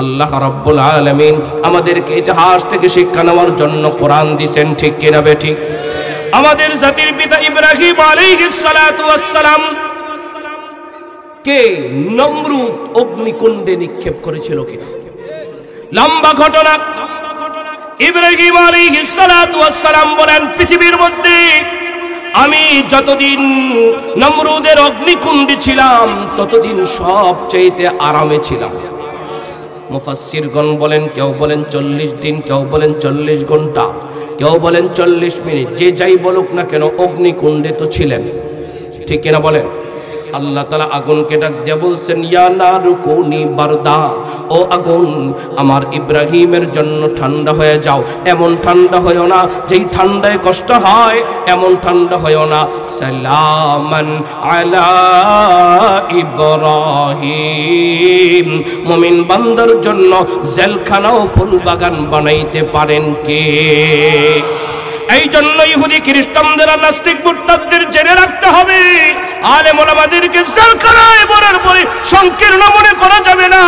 আল্লাহ রাব্বুল আলামিন আমাদেরকে ইতিহাস থেকে শিক্ষা নেওয়ার জন্য কোরআন দিয়েছেন, ঠিক কিনা বেঠিক? আমাদের জাতির পিতা ইব্রাহিম আলাইহিস সালাতু ওয়াস সালাম কে নমরুদ অগ্নিকুণ্ডে নিক্ষেপ করেছিল কিনা? লম্বা ঘটনা। ইব্রাহিম আলাইহিস সালাতু ওয়াস সালাম বলেন, পৃথিবীর মধ্যে আমি যতদিন নমরুদের অগ্নিকুণ্ডে ছিলাম ততদিন সবচেয়ে আরামে ছিলাম। মুফাসসিরগণ বলেন, কেউ বলেন 40 দিন, কেউ বলেন 40 ঘন্টা, কেউ বলেন 40 মিনিট। যে যাই বলুক না কেন অগ্নিকুণ্ডে তো ছিলেন, ঠিক কিনা বলেন? আল্লাহ তাআলা আগুনকে ডাক দিয়ে বলছেন, ইয়া নারু কুনি বারদা, ও আগুন আমার ইব্রাহিমের জন্য ঠান্ডা হয়ে যাও। এমন ঠান্ডা হয়ও না যেই ঠান্ডায় কষ্ট হয়, এমন ঠান্ডা হয়ও না। সালামান আলা ইব্রাহিম, মুমিন বান্দার জন্য জেলখানাও ফুল বাগান বানাইতে পারেন কে? এই জন্য ইহুদি খ্রিস্টানদের আর নাস্তিক মুরতাদদের জেনে রাখতে হবে, আলেম ওলামাদেরকে জেলখানায় বলার পরে সংকীর্ণ মনে করা যাবে না।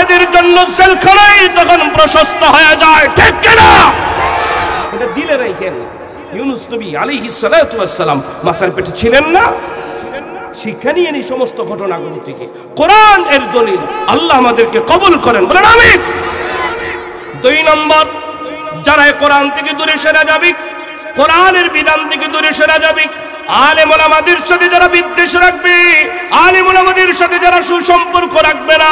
এদের জন্য জেলখানায় তখন প্রশস্ত হয়ে যায়, ঠিক কিনা? এটা দিলে রাখেন। ইউনূস নবী আলাইহিস সালাতু ওয়াস সালাম মাছের পেটে ছিলেন না? শিক্ষা নিয়ে এই সমস্ত ঘটনাগুলো থেকে কোরআন এর দলিল। আল্লাহ আমাদেরকে কবুল করেন, বলেন আমিন। 2 নম্বর, যারা কোরআন থেকে দূরে সরে যাবে, কোরআনের বিধান থেকে দূরে সরে যাবে, আলেম ওলামাদের সাথে যারা বিদ্বেষ রাখবে, আলেম ওলামাদের সাথে যারা সুসম্পর্ক রাখবে না,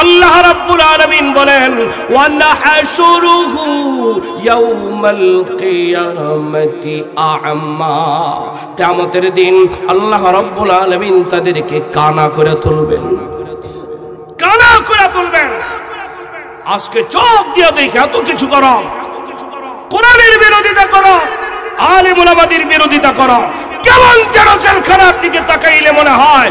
আল্লাহ রাব্বুল আলামিন বলেন, ওয়া নাহশুরুহু ইয়াউমাল কিয়ামাতি আ'মা, কিয়ামতের দিন আল্লাহ রাব্বুল আলামিন তাদেরকে কানা করে তুলবেন, কানা করে তুলবেন। আজকে চোখ দিয়ে দেখে এত কিছু করো, কোরআনের বিরোধিতা করো, আলেম ওলামাদের বিরোধিতা করো, কেমন যেন জেলখানার দিকে তাকাইলে মনে হয়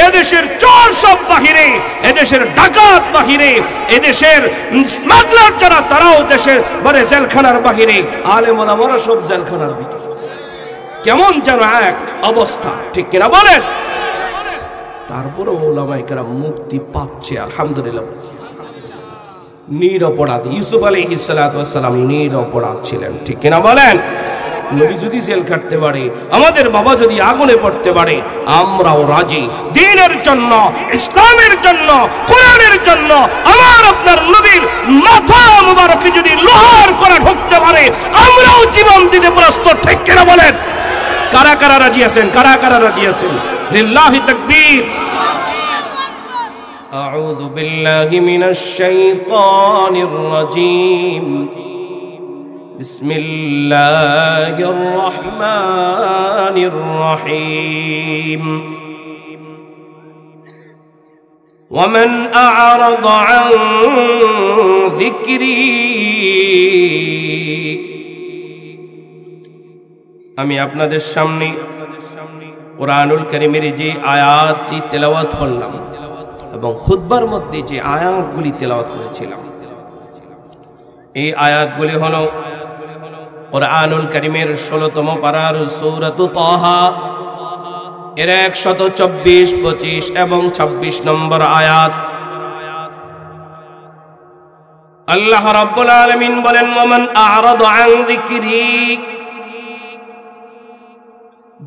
এদেশের চোর সব বাহিরে, এদেশের ডাকাত বাহিরে, এদেশের স্মাগলার যারা তারাও দেশের মানে জেলখানার বাহিরে, আলেম ওলামারা সব জেলখানার ভিতরে। কেমন যেন এক অবস্থা, ঠিক কিনা বলেন? তারপরে ওলামায়ে কেরাম মুক্তি পাচ্ছে, আলহামদুলিল্লাহ। নিরপরাধী ইউসুফ আলাইহিস সালাতু ওয়াস সালাম নিরপরাধ ছিলেন, ঠিক কিনা বলেন? নবী যদি জেল কাটতে পারে, আমাদের বাবা যদি আগুনে পড়তে পারে, আমরাও রাজি। দ্বীনের জন্য, ইসলামের জন্য, কোরআনের জন্য আমার আপনার নবীর মাথা মুবারকে যদি লোহার করা ঢুকতে পারে, আমরাও জীবন দিতে প্রস্তুত, ঠিক কিনা বলেন? কারা কারা রাজি আছেন? কারা কারা রাজি আছেন? লিল্লাহি তাকবীর। أعوذ بالله من الشيطان الرجيم بسم الله الرحمن الرحيم ومن أعرض عن ذكري আমি আপনাদের সামনে কোরআনুল কারীমের যে আয়াতটি তেলাওয়াত করলাম এবং খুতবার মধ্যে যে আয়াতগুলি তেলাওয়াত করেছিলাম, এই আয়াতগুলি হলো কোরআনুল কারীমের 16তম পারার সূরাতুত তাহা এর 124, 25 এবং 26 নম্বর আয়াত। আল্লাহ রাব্বুল আলামিন বলেন, ওয়ামান আ'রাদা আন যিকরি,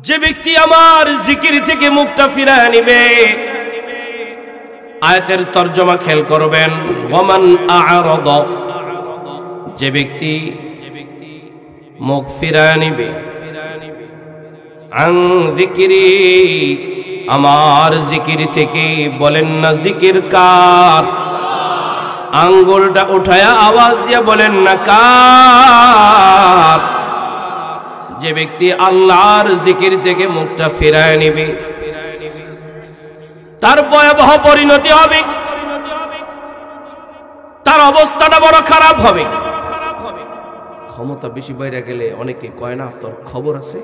যে ব্যক্তি আমার জিকির থেকে মুখটা ফিরিয়ে নিবে। আয়াতের তরজমা খেয়াল করবেন, ওয়ামান আ'রাদা, যে ব্যক্তি মুখ ফিরিয়ে নিবে, আন যিকরি, আমার জিকির থেকে। বলেন না জিকির কার? আঙ্গুলটা উঠায়া আওয়াজ দিয়ে বলেন না কার? যে ব্যক্তি আল্লাহর জিকির থেকে মুখটা ফিরিয়ে নিবে, তার ভয়াবহ পরিণতি হবে, তার অবস্থাটা বড় খারাপ হবে। ক্ষমতা বেশি বাইরে গেলে অনেকে কয় না তোর খবর আছে,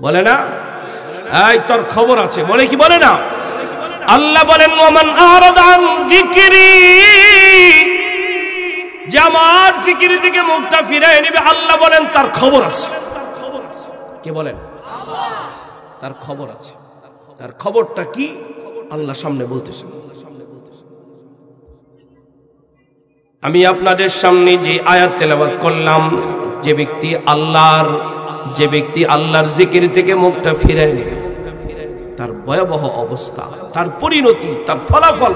বলে না এই তোর খবর আছে, বলে কি বলে না? আল্লাহ বলেন, ওয়ামান আ'রাদা আন যিকরি, যে আমার জিকির থেকে মুখটা ফিরিয়ে নেবে, আল্লাহ বলেন তার খবর আছে। কে বলেন? তার খবর আছে। তার খবরটা কি? আল্লাহ সামনে বলতেছেন, আমি আপনাদের সামনে যে আয়াত তেলাওয়াত করলাম, যে ব্যক্তি আল্লাহর জিকির থেকে মুখটা ফিরায় নেবে, তার ভয়াবহ অবস্থা, তার পরিণতি, তার ফলাফল।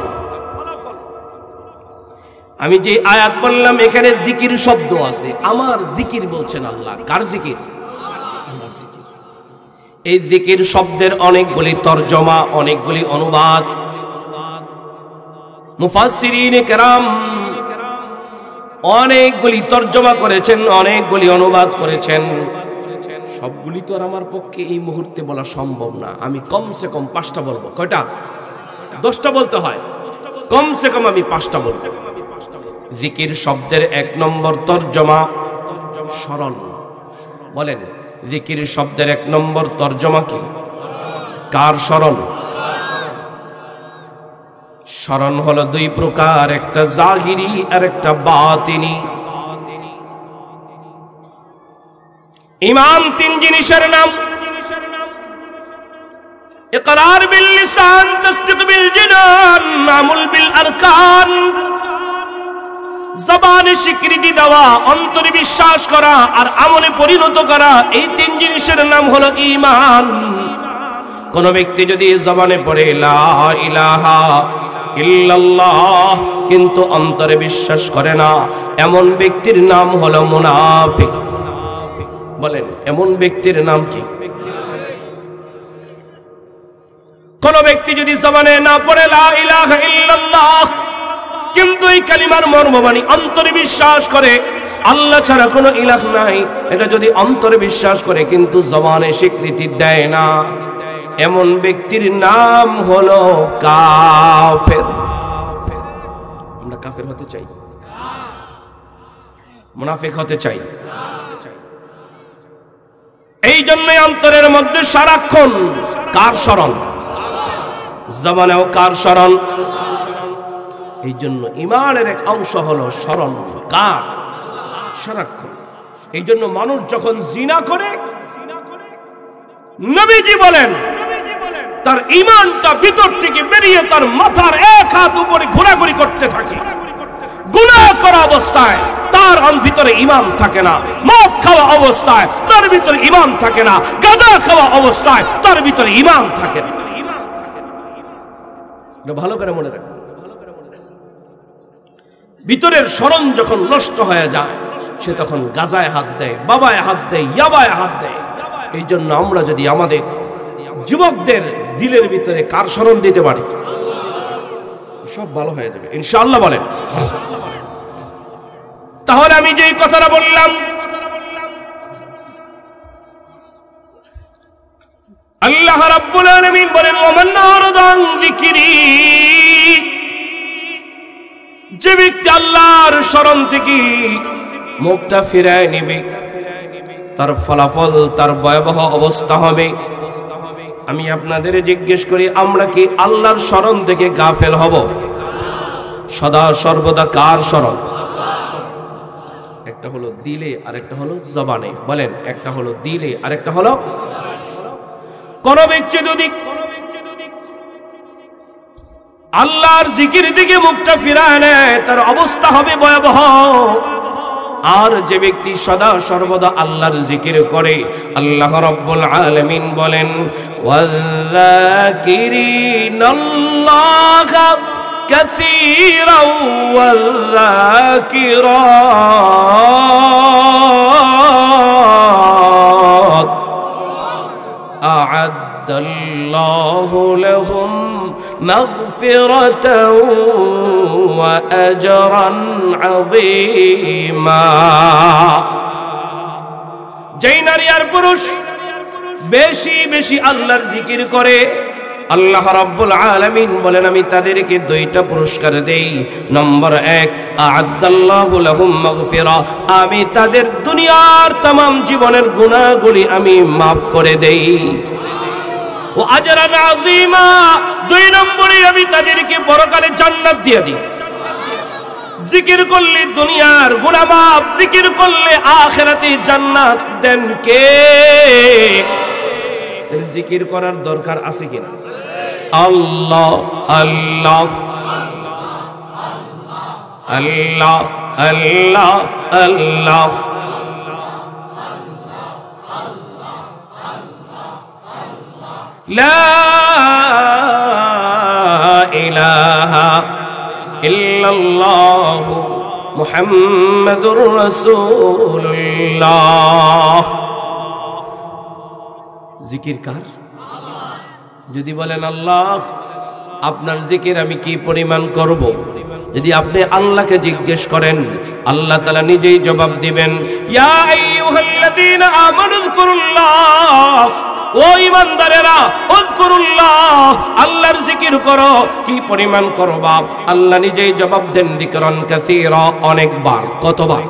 আমি যে আয়াত বললাম এখানে জিকির শব্দ আছে, আমার জিকির বলছেন আল্লাহ। কার জিকির? আল্লাহর জিকির। এই জিকির শব্দের অনেকগুলি তরজমা, অনেকগুলি অনুবাদ মুফাসসিরিনে কেরাম অনেকগুলি তরজমা করেছেন, অনেকগুলি অনুবাদ করেছেন। সবগুলি তো আর আমার পক্ষে এই মুহূর্তে বলা সম্ভব না। আমি কমসে কম 5টা বলবো। কয়টা? 10টা বলতে হয়, কমসে কম আমি 5টা বলবো। জিকির শব্দের 1 নম্বর তরজমা স্মরণ। বলেন, জিকির শব্দের 1 নম্বর তরজমা কি? কার স্মরণ? স্মরণ হলো 2 প্রকার, একটা জাহিরি আর একটা বাতিনি। ইমান 3 জিনিসের নাম: ইকরার বিল লিসান, তাসদীক বিল জিনান, আমল বিল আরকান। জবানে স্বীকৃতি দেওয়া, অন্তরে বিশ্বাস করা আর আমলে পরিণত করা, এই 3 জিনিসের নাম হলো ঈমান। কোন ব্যক্তি যদি জবানে পড়ে লা ইলাহা ইল্লাল্লাহ কিন্তু অন্তরে বিশ্বাস করে না, এমন ব্যক্তির নাম হলো মুনাফিক। বলেন, এমন ব্যক্তির নাম কি? কোন ব্যক্তি যদি জবানে না পড়ে লা ইলাহা ইল্লাল্লাহ কিন্তু এই কালিমার মর্মবাণী অন্তরে বিশ্বাস করে, আল্লাহ ছাড়া কোনো ইলাহ নাই, এটা যদি অন্তরে বিশ্বাস করে কিন্তু জবানে স্বীকৃতি দেয় না, এমন ব্যক্তির নাম হলো কাফের। আমরা কাফের হতে চাই? মুনাফিক হতে চাই? এই জন্যই অন্তরের মধ্যে সারাক্ষণ কার স্মরণ? জবানেও কার স্মরণ? এই জন্য ইমানের এক অংশ হলো স্মরণ। কার? সারাক্ষণ। এই জন্য মানুষ যখন জিনা করে, নবীজি বলেন তার ইমানটা ভিতর থেকে বেরিয়ে তার মাথার 1 হাত উপরে ঘোরাঘুরি করতে থাকে। গুনাহ করা অবস্থায় তার ভিতরে ঈমান থাকে না, মদ খাওয়া অবস্থায় তার ভিতরে ঈমান থাকে না, গাঁজা খাওয়া অবস্থায় তার ভিতরে ঈমান থাকে না। এটা ভালো করে মনে রাখবেন। ভিতরের স্মরণ যখন নষ্ট হয়ে যায়, সে তখন গাঁজায় হাত দেয়, বাবায় হাত দেয়, ইয়াবায় হাত দেয়। এই জন্য আমরা যদি আমাদের যুবকদের দিলের ভিতরে কার স্মরণ দিতে পারি, সব ভালো হয়ে যাবে ইনশাআল্লাহ। বলেন, তাহলে আমি যেই কথাটা বললাম, আল্লাহ রাব্বুল আলামিন বলেন ওমান আরাদা আন যিকরি, যে ব্যক্তি আল্লাহর স্মরণ থেকে মুখটা ফিরায় নেবে তার ফলাফল, তার ভয়াবহ অবস্থা হবে। আমি আপনাদের জিজ্ঞেস করি, আমরা কি আল্লাহর স্মরণ থেকে গাফেল হব? সদা সর্বদা কার স্মরণ? একটা হলো দিলে আর একটা হলো জবানে। বলেন, একটা হলো দিলে আর একটা হলো। কোন ব্যক্তি যদি আল্লাহর জিকির দিকে মুখটা ফিরায় নেয় তার অবস্থা হবে ভয়াবহ। আর যে ব্যক্তি সদা সর্বদা আল্লাহর জিকির করে, আল্লাহ রাব্বুল আলামিন বলেন ওয়াযাকিরিনাল্লাহা কাসীরান ওয়াযাকিরাত আ'আদ্দাল্লাহু লাহুম মাগফিরাতান ওয়া আজরান আযীমা। যেই নারী আর পুরুষ বেশি বেশি আল্লাহর জিকির করে, আল্লাহ রাব্বুল আলামিন বলেন আমি তাদেরকে 2টা পুরস্কার দেই। নম্বর 1, আ'আদ্দাল্লাহু লাহুম মাগফিরা, আমি তাদের দুনিয়ার तमाम জীবনের গুনাহগুলি আমি maaf করে দেই। ও আজরান আযীমা, 2 নম্বরে আমি তাদেরকে পরকালে জান্নাত দিয়ে দিই। জিকির করলে দুনিয়ার গুনাহ মাফ, জিকির করলে আখিরাতে জান্নাত দেন কে? জিকির করার দরকার আছে কিনা? আল্লাহ আল্লাহ আল্লাহ আল্লাহ আল্লাহ লা ইলাহা ইল্লাল্লাহ মুহাম্মাদুর রাসূলুল্লাহ। জিকির কার? যদি বলেন আল্লাহ, আপনার জিকির আমি কি পরিমাণ করব? যদি আপনি আল্লাহকে জিজ্ঞেস করেন, আল্লাহ তাআলা নিজেই জবাব দিবেন, ইয়া আইয়ুহাল্লাযীনা আমানু যকুরুল্লাহ, ও ঈমানদারেরা, উযকুরুল্লাহ, আল্লাহর জিকির করো। কি পরিমাণ করবা? আল্লাহ নিজেই জবাব দেন, যিকরান কাসীরা, অনেকবার। কতবার?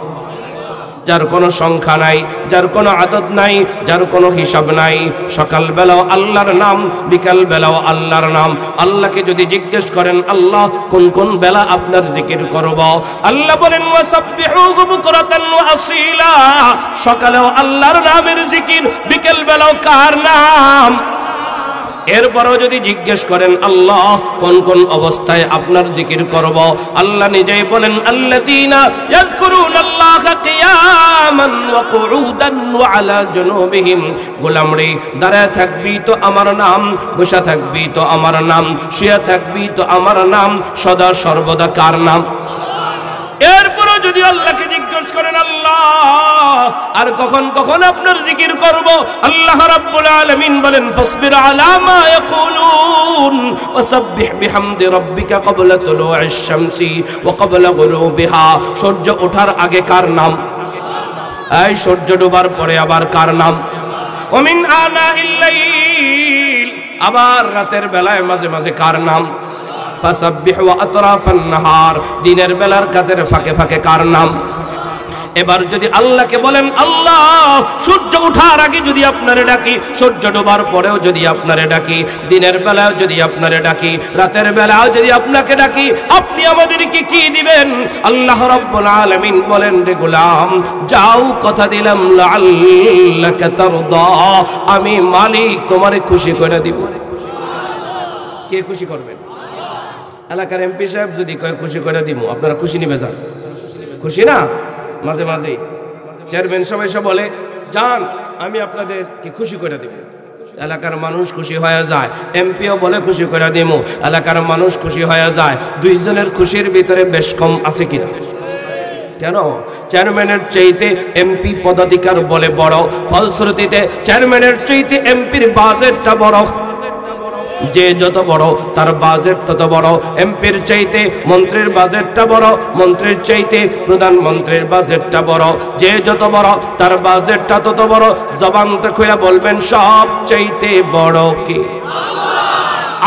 যার কোনো সংখ্যা নাই, যার কোনো আদদ নাই, যার কোনো হিসাব নাই। সকাল বেলাও আল্লাহর নাম, বিকাল বেলাও আল্লাহর নাম। আল্লাহকে যদি জিজ্ঞেস করেন, আল্লাহ কোন কোন বেলা আপনার জিকির করব, আল্লাহ বলেন ওয়াসাব্বিহুহু বুকরাতান ওয়া আসীলা, সকালেও আল্লাহর নামের জিকির, বিকাল বেলাও কার নাম? এরপরও যদি জিজ্ঞেস করেন, আল্লাহ কোন কোন অবস্থায় আপনার জিকির করব, আল্লাহ নিজেই বলেন, আল্লাযীনা ইয়াযকুরুনাল্লাহা কিয়ামান ওয়া কুউদান ওয়া আলা জুনুবিহিম। গোলাম রে, দাঁড়ায় থাকবি তো আমার নাম, বসে থাকবি তো আমার নাম, শুয়ে থাকবি তো আমার নাম, সদা সর্বদা কার নাম? এরপরও যদি আল্লাহকে জিজ্ঞেস করেন, আল্লাহ আর কখন কখন আপনার জিকির করব, আল্লাহ রাব্বুল আলামিন বলেন, ফাসবির আলা মা ইয়াকুলুন ওয়াসাব্বিহ বিহামদি রাব্বিকা ক্বাবলা তুলুইশ শামসি ওয়া ক্বাবলা গুরুবিহা। সূর্য ওঠার আগে কার নাম? এই সূর্য ডোবার পরে আবার কার নাম? ওয়া মিন আনাইল লাইল, আবার রাতের বেলায় মাঝে মাঝে কার নাম? ফাসাব্বিহ ওয়া আতরাফান নাহার, দিনের বেলার কাজের ফাঁকে ফাঁকে কার নাম? এবার যদি আল্লাহকে বলেন, আল্লাহ সূর্য ওঠার আগে যদি আপনারে ডাকি, সূর্য ডোবার পরেও যদি আপনারে ডাকি, দিনের বেলাও যদি আপনারে ডাকি, রাতের বেলাও যদি আপনাকে ডাকি, আপনি আমাদেরকে কি দিবেন? আল্লাহ রাব্বুল আলামিন বলেন, রে গোলাম যাও, কথা দিলাম, লাআল্লাকা তারদা, আমি মালিক তোমারে খুশি করে দিব। কে খুশি করবেন? এলাকার এমপি সাহেব যদি কয় খুশি করে দিব, আপনারা খুশি নিবে যান? খুশি না? মাঝে মাঝে চেয়ারম্যান সবাই সব বলে, যান আমি আপনাদেরকে খুশি করে দিব। এলাকার মানুষ খুশি হয়ে যায়, এমপিও বলে খুশি করে দিব, এলাকার মানুষ খুশি হয়ে যায়। দুইজনের খুশির ভিতরে বেশ কম আছে কিনা? কেন? চেয়ারম্যানের চাইতে এমপি পদাধিকার বলে বড়, ফলশ্রুতিতে চেয়ারম্যানের চাইতে এমপির বাজেটটা বড়। যে যত বড় তার বাজেট তত বড়। এমপির চাইতে মন্ত্রীর বাজেটটা বড়, মন্ত্রীর চাইতে প্রধানমন্ত্রীর বাজেটটা বড়। যে যত বড় তার বাজেটটা তত বড়। জবানটা খুলে বলবেন, সব চাইতে বড় কে?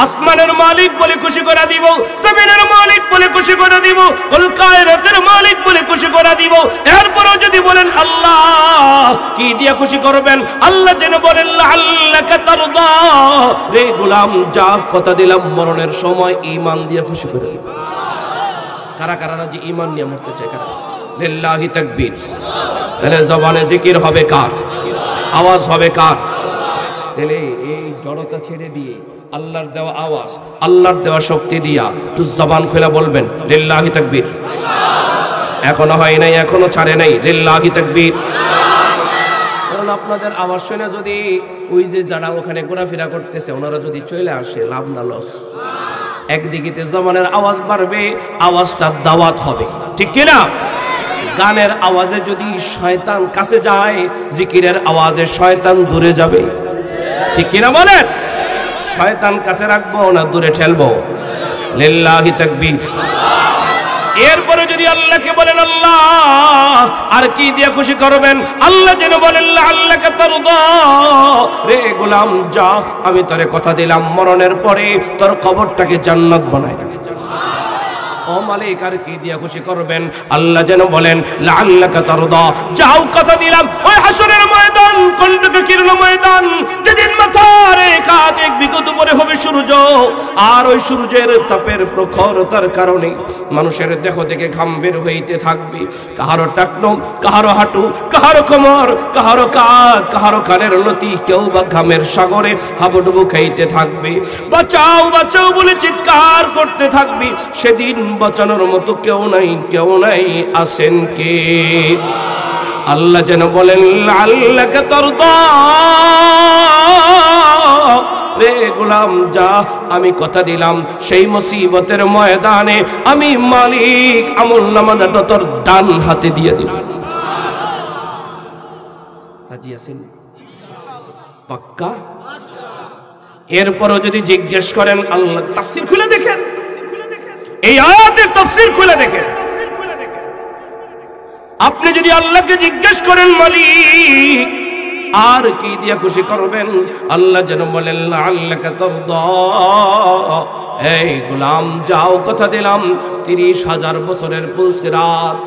আসমানের মালিক বলে খুশি করে দিব, জমিনের মালিক বলে খুশি করে দিব, কুল কায়নাতের মালিক বলে খুশি করে দিব। এরপরও যদি বলেন আল্লাহ, কি দিয়ে খুশি করবেন? আল্লাহ যেন বলেন, লাআল্লাকা তারদা, রে গোলাম যা কথা দিলাম মরণের সময় ঈমান দিয়ে খুশি করে দিব। কারা কারা রাজি ঈমান নিয়ে মরতে চায়? কারা? লিল্লাহি তাকবীর। তাহলে জবানে জিকির হবে কার? আওয়াজ হবে কার? তাহলে এই জড়তা ছেড়ে দিয়ে আল্লাহর দেওয়া আওয়াজ, আল্লাহর দেওয়া শক্তি দিয়া একটু জবান খুলে বলবেন, লিল্লাহি তাকবীর। এখনো হয় নাই, এখনো ছাড়ে নাই, লিল্লাহি তাকবীর। কারণ আপনাদের আওয়াজ শুনে যদি ওই যে যারা ওখানে ঘোরাফেরা করতেছে ওনারা যদি চলে আসে, লাভ না লস? একদিকে জবানের আওয়াজ বাড়বে, আওয়াজটা দাওয়াত হবে, ঠিক কিনা? গানের আওয়াজে যদি শয়তান কাছে যায়, জিকিরের আওয়াজে শয়তান দূরে যাবে, ঠিক কিনা বলেন? শয়তান কাছে রাখবো না দূরে ঠেলবো? লিল্লাহি তাকবীর। এরপরে যদি আল্লাহকে বলেন, আল্লাহ আর কি দিয়ে খুশি করবেন? আল্লাহ যেন বলেন, লাআল্লাকা তারদা, রে গোলাম যা, আমি তোরে কথা দিলাম মরণের পরে তোর কবরটাকে জান্নাত বানাই দেব। ও মালিক আর কি দিয়া খুশি করবেন? আল্লাহ যেন বলেন, লাআল্লাকা তারদা, যাও কথা দিলাম ওই হাসরের ময়দান, কণ্টকে কিরণ ময়দান, যেদিন মাথার এক বিগত পরে হবে সূর্য, আর ওই সূর্যের তাপের প্রখরতার কারণে মানুষের দেহ থেকে ঘাম বের হইতে থাকবে। কাহারো টাকনো, কাহারো হাঁটু, কাহারো কোমর, কাহারো কাঁধ, কাহারো কানের লতি, কেউ বা ঘামের সাগরে হাবুডুবু খাইতে থাকবে। বাঁচাও বাঁচাও বলে চিৎকার করতে থাকবে। সেদিন বাঁচানোর মতো কেউ নাই আছেন কে? আল্লাহ যেন বলেন আল্লাহকে তরদা রে গোলাম যা, আমি কথা দিলাম সেই মুসিবতের ময়দানে আমি মালিক আমলনামাটা তোর ডান হাতে দিয়ে দিব। রাজি আছেন? পাক্কা? এরপরও যদি জিজ্ঞেস করেন, আল্লাহ তাফসীর খুলে দেখেন, এই আয়াতের তাফসীর খুলে দেখেন। আপনি যদি আল্লাহকে জিজ্ঞেস করেন মালিক আর কি দিয়া খুশি করবেন, আল্লাহ যেন বলেন আল্লাহকে তরদা, এই গোলাম যাও কথা দিলাম 30,000 বছরের পুলসিরাত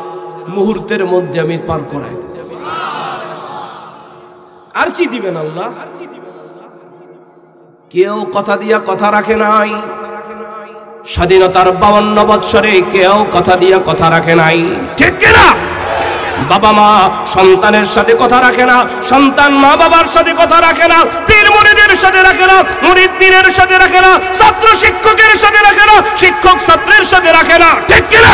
মুহূর্তের মধ্যে আমি পার করাই দেব। আর কি দিবেন আল্লাহ? কেউ কথা দিয়া কথা রাখে নাই। স্বাধীনতার 52 বৎসরে কেউ কথা দিয়া কথা রাখে নাই, ঠিক কিনা? বাবা মা সন্তানের সাথে কথা রাখে না, সন্তান মা বাবার সাথে কথা রাখে না, পীর মুরিদের সাথে রাখে না, মুরিদ পীরের সাথে রাখে না, ছাত্র শিক্ষকের সাথে রাখে না, শিক্ষক ছাত্রের সাথে রাখে না, ঠিক কিনা?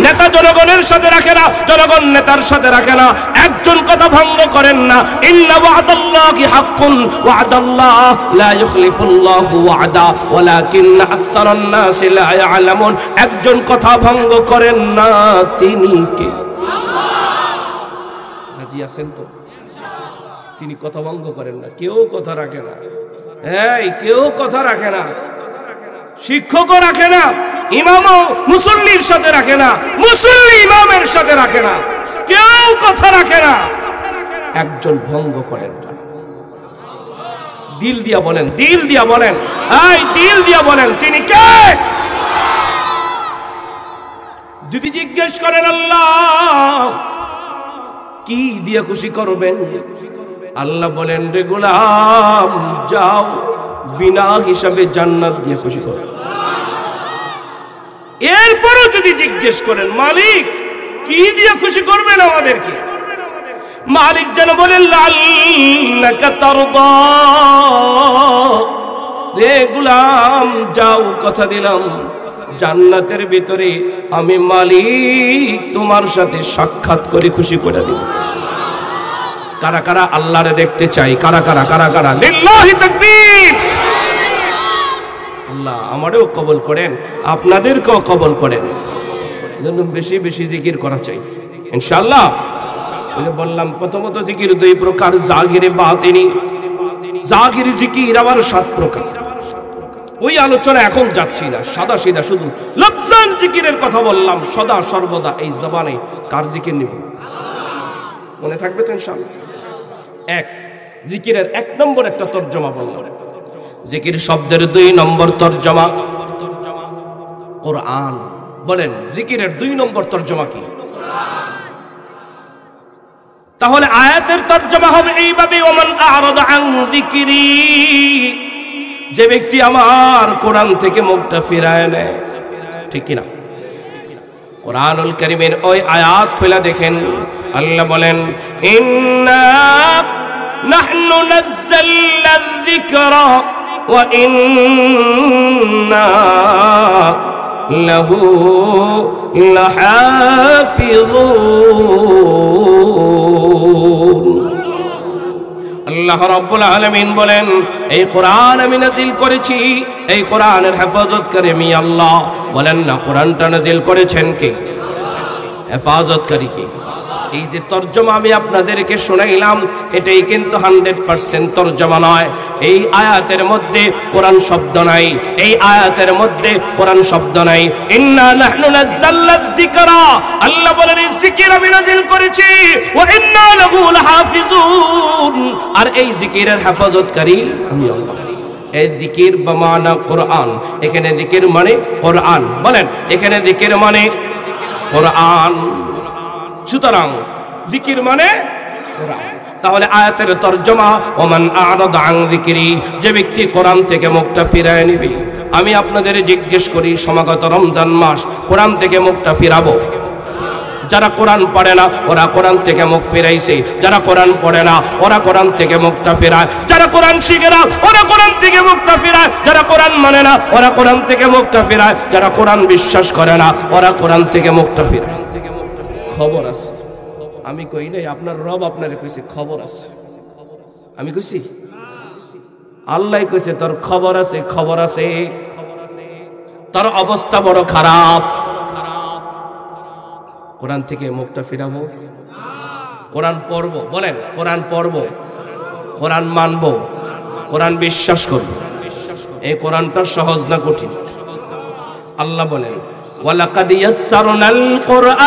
নেতা জনগণের সাথে রাখে না, জনগণ নেতার সাথে রাখে না। একজন কথা ভঙ্গ করেন না, ইন্না ওয়াদাল্লাহি হাক্কুন ওয়াদাল্লাহ লা ইউখলিফুল্লাহু ওয়াদা ওয়ালাকিন্না আকসারান নাসি লা ইয়ালামুন। একজন কথা ভঙ্গ করেন না, তিনি কে? রাজি আছেন তো? তিনি কথা ভঙ্গ করেন না, কেউ কথা রাখে না, এই কেউ কথা রাখে না, শিক্ষকও রাখে না, ইমামও মুসল্লির সাথে রাখে না, মুসল্লি ইমামের সাথে রাখে না, কেউ কথা রাখে না। একজন ভঙ্গ করেন না। দিল দিয়া বলেন, দিল দিয়া বলেন, এই দিল দিয়া বলেন, তিনি কে? যদি জিজ্ঞেস করেন আল্লাহ কি দিয়া খুশি করবেন, আল্লাহ বলেন রে গোলাম যাও বিনা হিসাবে জান্নাত দিয়ে খুশি করো। এরপরও যদি জিজ্ঞেস করেন মালিক কি দিয়ে খুশি করবেন আমাদেরকে, মালিক যেন বলেন আল্লাহকে তরদা রে গোলাম যাও কথা দিলাম জান্নাতের ভিতরে আমি মালিক তোমার সাথে সাক্ষাৎ করে খুশি করে দিব। কারা কারা আল্লাহরে দেখতে চাই? কারা কারা কারা কারা লিল্লাহি তাকবীর। আল্লাহ আমারও কবুল করেন, আপনাদেরকেও কবুল করেন। যেন বেশি বেশি জিকির করা চাই ইনশাআল্লাহ। বললাম প্রথমত জিকির 2 প্রকার, জাহিরে বাতিনি। জাহিরি জিকির আবার 7 প্রকার। ওই আলোচনা এখন যাচ্ছি না, সাদা সিধা শুধু লফজান জিকিরের কথা বললাম। সদা সর্বদা এই জবানে কার জিকির নিব মনে থাকবে তো ইনশাআল্লাহ। এক জিকিরের 1 নম্বর একটা তরজমা বললাম। জিকির শব্দের 2 নম্বর তরজমা কোরআন। বলেন জিকিরের 2 নম্বর তরজমা কি? তাহলে আয়াতের তরজমা হবে এইভাবে, ওমান আ'রাদা আন যিকরি, যে ব্যক্তি আমার কোরআন থেকে মুখটা ফিরায় নেয়। ঠিক কিনা? কোরআনুল কারীমের ওই আয়াত খুলে দেখেন, আল্লাহ বলেন ইন্না নাহনু নাযালনা যিকরা ওয়া ইন্না লাহু লাহাফিযুন। আল্লাহ রাব্বুল আলামিন বলেন এই কোরআন আমি নাজিল করেছি, এই কোরআনের হেফাজতকারী আমি আল্লাহ। বলেন না কোরআনটা নাজিল করেছেন কে? হেফাজতকারী কে? এই যে তরজমা আমি আপনাদেরকে শোনাইলাম এটাই কিন্তু 100% তরজমা নয়। এই আয়াতের মধ্যে কোরআন শব্দ নাই, এই আয়াতের মধ্যে কোরআন শব্দ নাই। ইন্না নাহনু নাযালনা যিকরা, আল্লাহ বলেন এই জিকির আমি নাজিল করেছি, ওয়া ইন্না লাহু লাহাফিজুন, আর এই জিকিরের হেফাজতকারী আমি আল্লাহ। এই জিকির বমানা কোরআন, এখানে জিকির মানে কোরআন। বলেন এখানে জিকির মানে কোরআন, সুতরাং জিকির মানে কোরআন। তাহলে আয়াতের তরজমা ওমান আ'রাদা আন যিকরি, যে ব্যক্তি কোরআন থেকে মুখটা ফিরায় নিবে। আমি আপনাদের জিজ্ঞেস করি সমাগত রমজান মাস কোরআন থেকে মুখটা ফিরাবো? যারা কোরআন পড়ে না ওরা কোরআন থেকে মুখ ফিরাইছে, যারা কোরআন পড়ে না ওরা কোরআন থেকে মুখটা ফেরায়, যারা কোরআন শিখে না ওরা কোরআন থেকে মুখটা ফেরায়, যারা কোরআন মানে না ওরা কোরআন থেকে মুখটা ফেরায়, যারা কোরআন বিশ্বাস করে না ওরা কোরআন থেকে মুখটা ফেরায়। খবর আছে, আমি কই নাই, আপনার রব আপনারে কইছে খবর আছে। আমি কইছি? আল্লাহ কইছে তোর খবর আছে, খবর আছে, তোর অবস্থা বড় খারাপ। কোরআন থেকে মুখটা ফিরাবো, কোরআন পড়বো, বলেন কোরআন পড়বো, কোরআন মানবো, কোরআন বিশ্বাস করবো। এই কোরআনটা সহজ না কঠিন? আল্লাহ বলেন ওয়ালাকাদ ইয়াসসারনাল কুরআন,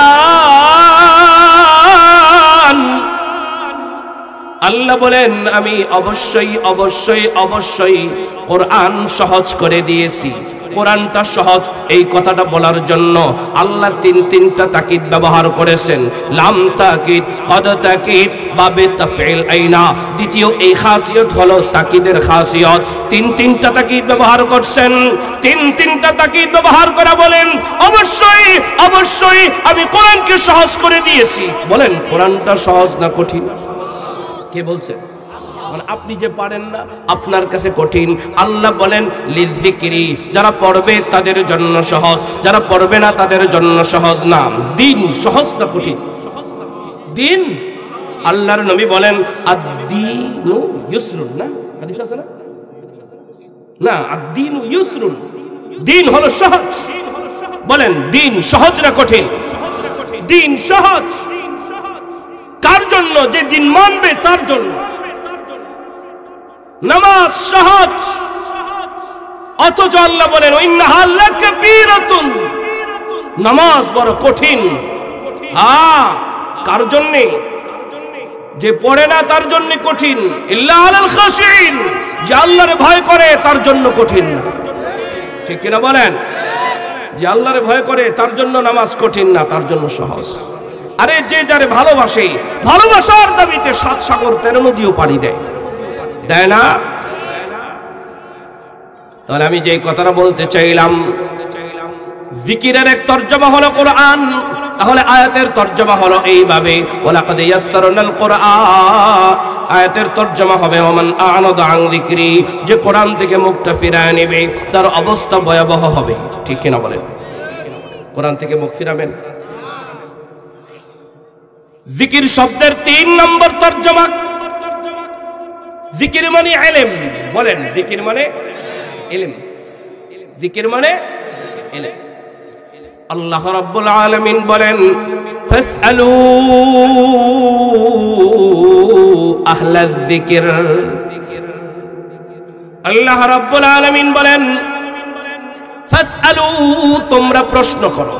আল্লাহ বলেন আমি অবশ্যই অবশ্যই অবশ্যই কোরআন সহজ করে দিয়েছি। কোরআনটা সহজ এই কথাটা বলার জন্য আল্লাহ তিনটা তাকিদ ব্যবহার করেছেন, লাম তাকিদ, কদ তাকিদ, বাবে তাফঈল আইনা। দ্বিতীয় এই খাসিয়ত হলো তাকিদের খাসিয়ত, তিনটা তাকিদ ব্যবহার করছেন। তিনটা তাকিদ ব্যবহার করা বলেন অবশ্যই অবশ্যই আমি কোরআনকে সহজ করে দিয়েছি। বলেন কোরআনটা সহজ না কঠিন? কে বলছেন? মানে আপনি যে পারেন না আপনার কাছে কঠিন। আল্লাহ বলেন লিযিকরি, যারা পড়বে তাদের জন্য সহজ, যারা পড়বে না তাদের জন্য সহজ না। দিন সহজ না কঠিন? দিন, আল্লাহর নবী বলেন আদ-দীনু ইউসরুন, না হাদিস আছে না? না, আদ-দীনু ইউসরুন, দিন হলো সহজ। বলেন দিন সহজ না কঠিন? দিন সহজ। কার জন্য? যে দিন মানবে তার জন্য। নামাজ সহজ, অথচ আল্লাহ বলেন ইন্নাহা লাকাবীরাতুন, নামাজ বড় কঠিন। হ্যাঁ, কার জন্য? যে পড়ে না তার জন্য কঠিন। ইল্লা আলাল খাশিঈন, যে আল্লাহর ভয় করে তার জন্য কঠিন না। ঠিক কিনা বলেন? যে আল্লাহর ভয় করে তার জন্য নামাজ কঠিন না, তার জন্য সহজ। আরে যে যারে ভালোবাসে, ভালোবাসার দাবিতে ৭ সাগর ১৩ নদীও পাড়ি দেয়, দেয় না? তাহলে আমি যে কথাটা বলতে চাইলাম, জিকিরের এক তরজমা হলো কোরআন। তাহলে আয়াতের তরজমা হলো এইভাবে ওয়ালাকাদ ইয়াসসারনাল কুরআন, আয়াতের তরজমা হবে ওমান আ'রাদা আন যিকরি, যে কোরআন থেকে মুখটা ফিরায় নেবে তার অবস্থা ভয়াবহ হবে। ঠিক কিনা বলেন? কোরআন থেকে মুখ ফিরাবেন। জিকির শব্দের ৩ নম্বর তরজমা, জিকির মানে ইলম। বলেন জিকির মানে ইলম, জিকির মানে ইলম। আল্লাহ রাব্বুল আলামিন বলেন ফাসআলু আহলায যিকর, আল্লাহ রাব্বুল আলামিন বলেন ফাসআলু, তোমরা প্রশ্ন করো।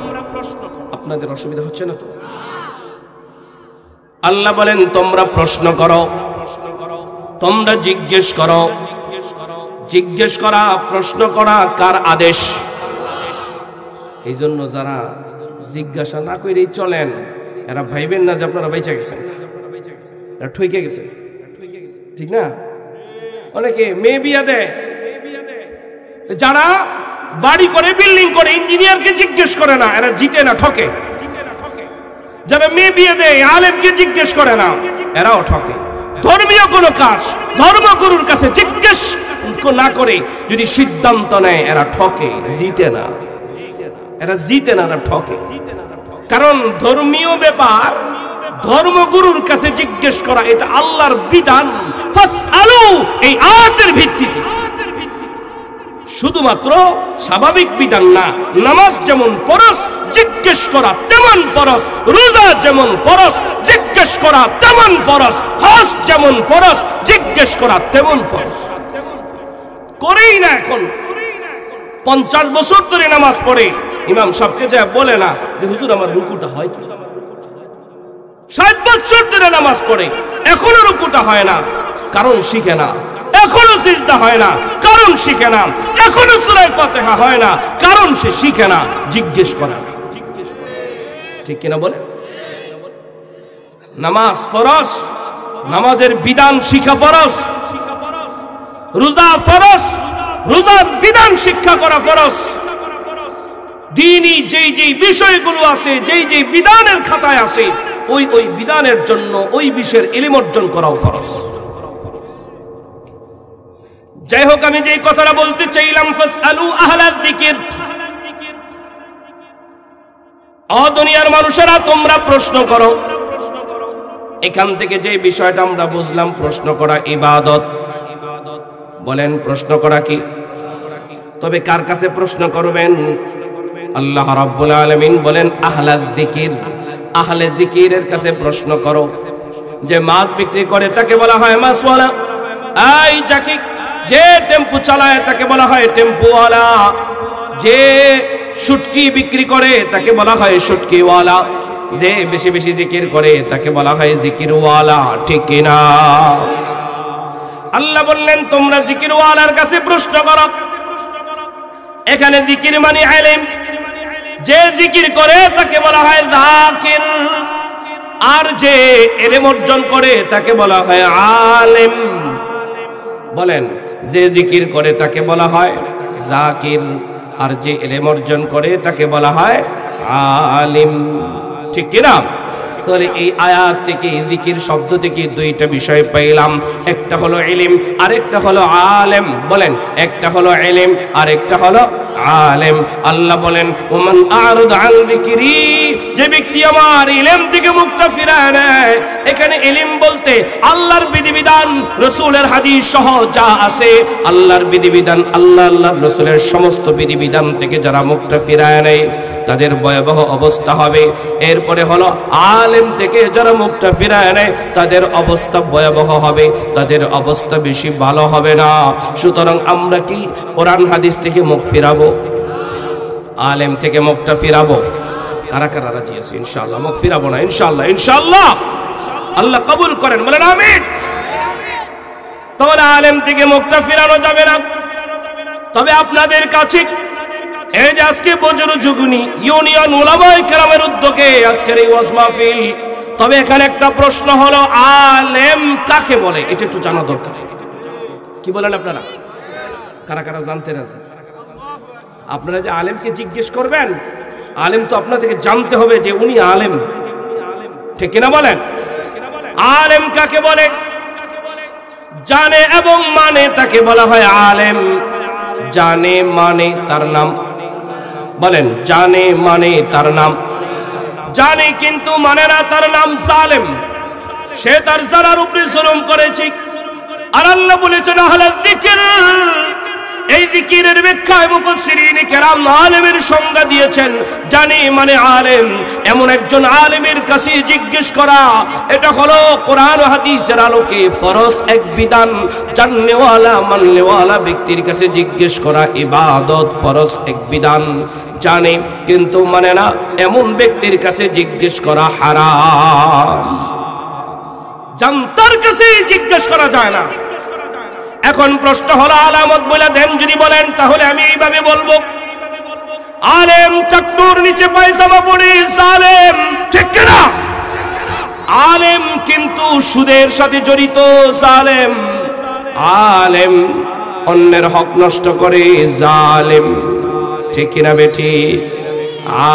আপনাদের অসুবিধা হচ্ছে না তো? আল্লাহ বলেন তোমরা প্রশ্ন করো, তোমরা জিজ্ঞেস করো। জিজ্ঞেস করা, প্রশ্ন করা কার আদেশ? এই জন্য যারা জিজ্ঞাসা না করেই চলেন এরা ভাইবেন না যে আপনারা বেঁচে গেছেন, এরা ঠকে গেছে। ঠিক না? অনেকে মেয়ে বিয়া দেয়, যারা বাড়ি করে বিল্ডিং করে ইঞ্জিনিয়ারকে জিজ্ঞেস করে না, এরা জিতে না, ঠকে। যারা মেয়ে বিয়ে দেয় আলেমকে জিজ্ঞেস করে না, এরাও ঠকে। ধর্মীয় কোনো কাজ ধর্মগুরুর কাছে জিজ্ঞেস না করে যদি সিদ্ধান্ত নেয় এরা ঠকে, জিতে না। এরা জিতে না, এরা ঠকে। কারণ ধর্মীয় ব্যাপার ধর্মগুরুর কাছে জিজ্ঞেস করা এটা আল্লাহর বিধান। ফাসআলু এই আয়াতের ভিত্তিতে, শুধুমাত্র স্বাভাবিক বিধান না। নামাজ যেমন ফরজ, জিজ্ঞেস করা তেমন ফরজ। রোজা যেমন ফরজ, জিজ্ঞেস করা তেমন ফরজ। হজ যেমন ফরজ, জিজ্ঞেস করা তেমন ফরজ। করেই না। এখন 50 বছর ধরে নামাজ পড়ে ইমাম সাহেবকে যা বলে না যে হুজুর আমার রুকুটা হয় কি? 60 বছর ধরে নামাজ পড়ে এখনো রুকুটা হয় না, কারণ শিখে না। এখনো সিজদা হয় না, কারণ শিখে না। এখনো সূরা ফাতিহা হয় না, কারণ সে শিখে না, জিজ্ঞেস করে না। ঠিক কিনা বলে? নামাজ ফরজ, নামাজের বিধান শিখা ফরজ। রোজা ফরজ, রোজার বিধান শিক্ষা করা ফরজ। দ্বীনি যেই যেই বিষয়গুলো আছে, যেই যেই বিধানের খাতায় আছে, ওই ওই বিধানের জন্য ওই বিষয়ের ইলম অর্জন করাও ফরজ। যাই হোক, আমি যেই কথাটা বলতে চাইলাম, ফাসআলু আহলায যিকির, ও দুনিয়ার মানুষেরা তোমরা প্রশ্ন করো। এখান থেকে যে বিষয়টা আমরা বুঝলাম, প্রশ্ন করা ইবাদত। বলেন প্রশ্ন করা কি? তবে কার কাছে প্রশ্ন করবেন? আল্লাহ রাব্বুল আলামিন বলেন আহলায যিকির, আহলে যিকিরের কাছে প্রশ্ন করো। যে মাছ বিক্রি করে তাকে বলা হয় মাছওয়ালা। এই যাকে যে টেম্পু চালায় তাকে বলা হয় টেম্পুওয়ালা। যে শুটকি বিক্রি করে তাকে বলা হয় শুটকিওয়ালা। যে বেশি বেশি জিকির করে তাকে বলা হয় জিকিরওয়ালা। ঠিক কিনা? আল্লাহ বললেন তোমরা জিকিরওয়ালার কাছে প্রশ্ন করো। এখানে জিকির মানে ইলম। যে জিকির করে তাকে বলা হয় যাকির, আর যে ইলম অর্জন করে তাকে বলা হয় আলেম। বলেন, যে জিকির করে তাকে বলা হয় যাকির, আর যে ইলম অর্জন করে তাকে বলা হয় আলিম। ঠিক কিনা? তাহলে এই আয়াত থেকে, জিকির শব্দ থেকে দুইটা বিষয় পাইলাম। একটা হলো ইলম, আরেকটা হলো আলেম। বলেন, একটা হলো ইলম, আরেকটা হলো আলেম। আল্লাহ বলেন ওমান আরদ আন যিকরি, যে ব্যক্তি আমার ইলম থেকে মুখটা ফিরায় নেয়। এখানে ইলম বলতে আল্লাহর বিধিবিধান, রাসূলের হাদিস সহ যা আছে, আল্লাহর বিধিবিধান, আল্লাহর রাসূলের সমস্ত বিধিবিধান থেকে যারা মুখটা ফিরায় নেয় তাদের ভয়াবহ অবস্থা হবে। এরপরে হলো আলেম থেকে যারা মুখটা ফিরায় নেয় তাদের অবস্থা ভয়াবহ হবে, তাদের অবস্থা বেশি ভালো হবে না। সুতরাং আমরা কি কোরআন হাদিস থেকে মুখ ফিরাবো? আলেম থেকে মুখটা ফিরাবো? কারা কারা রাজি আছে? ইনশাআল্লাহ মুখ ফিরাবো না, ইনশাআল্লাহ। ইনশাআল্লাহ আল্লাহ কবুল করেন, বলেন আমিন। তাহলে আলেম থেকে মুখটা ফিরানো যাবে না। তবে আপনাদের কাছে এই যে আজকে বজরুজুগুনি ইউনিয়ন উলামায়ে কেরামের উদ্যোগে আজকের এই ওয়াজ মাহফিল, তবে এখানে একটা প্রশ্ন হলো আলেম কাকে বলে? এটা একটু জানা দরকার। কি বলেন আপনারা? কারা কারা জানতে রাজি? আপনারা যে আলেমকে জিজ্ঞেস করবেন, আলেম তো আপনাদেরকে জানতে হবে যে উনি আলেম। ঠিক কিনা বলেন? আলেম কাকে বলে? জানে এবং মানে তাকে বলা হয় আলেম। জানে মানে তার নাম। বলেন, জানে মানে তার নাম। জানে কিন্তু মানে না, তার নাম জালেম। সে তার জানার উপরে জুলুম করেছে। আর আল্লাহ বলেছেন আহলে যিকির। এই যিকিরের ব্যাখ্যায় মুফাসসিরিন কেরাম আলেমের সংজ্ঞা দিয়েছেন। জানে মানে আলেম, এমন একজন আলেমের কাছে জিজ্ঞেস করা, এটা হলো কোরআন ও হাদিসের আলোকে ফরজ এক বিধান। জাননেওয়ালা মাননেওয়ালা ব্যক্তির কাছে জিজ্ঞেস করা ইবাদত, ফরজ এক বিধান। জানে কিন্তু মানে না, এমন ব্যক্তির কাছে জিজ্ঞেস করা হারাম। জানতার কাছে জিজ্ঞেস করা যায় না। এখন প্রশ্ন হলো আলামত বলে দেন যদি বলেন, তাহলে আমি এইভাবে বলবো, আলেম চাকতুর নিচে পায়জামা পরে জালেম। ঠিক কিনা? আলেম কিন্তু সুদের সাথে জড়িত জালেম। আলেম অন্যের হক নষ্ট করে জালেম। ঠিক কিনা বেটি?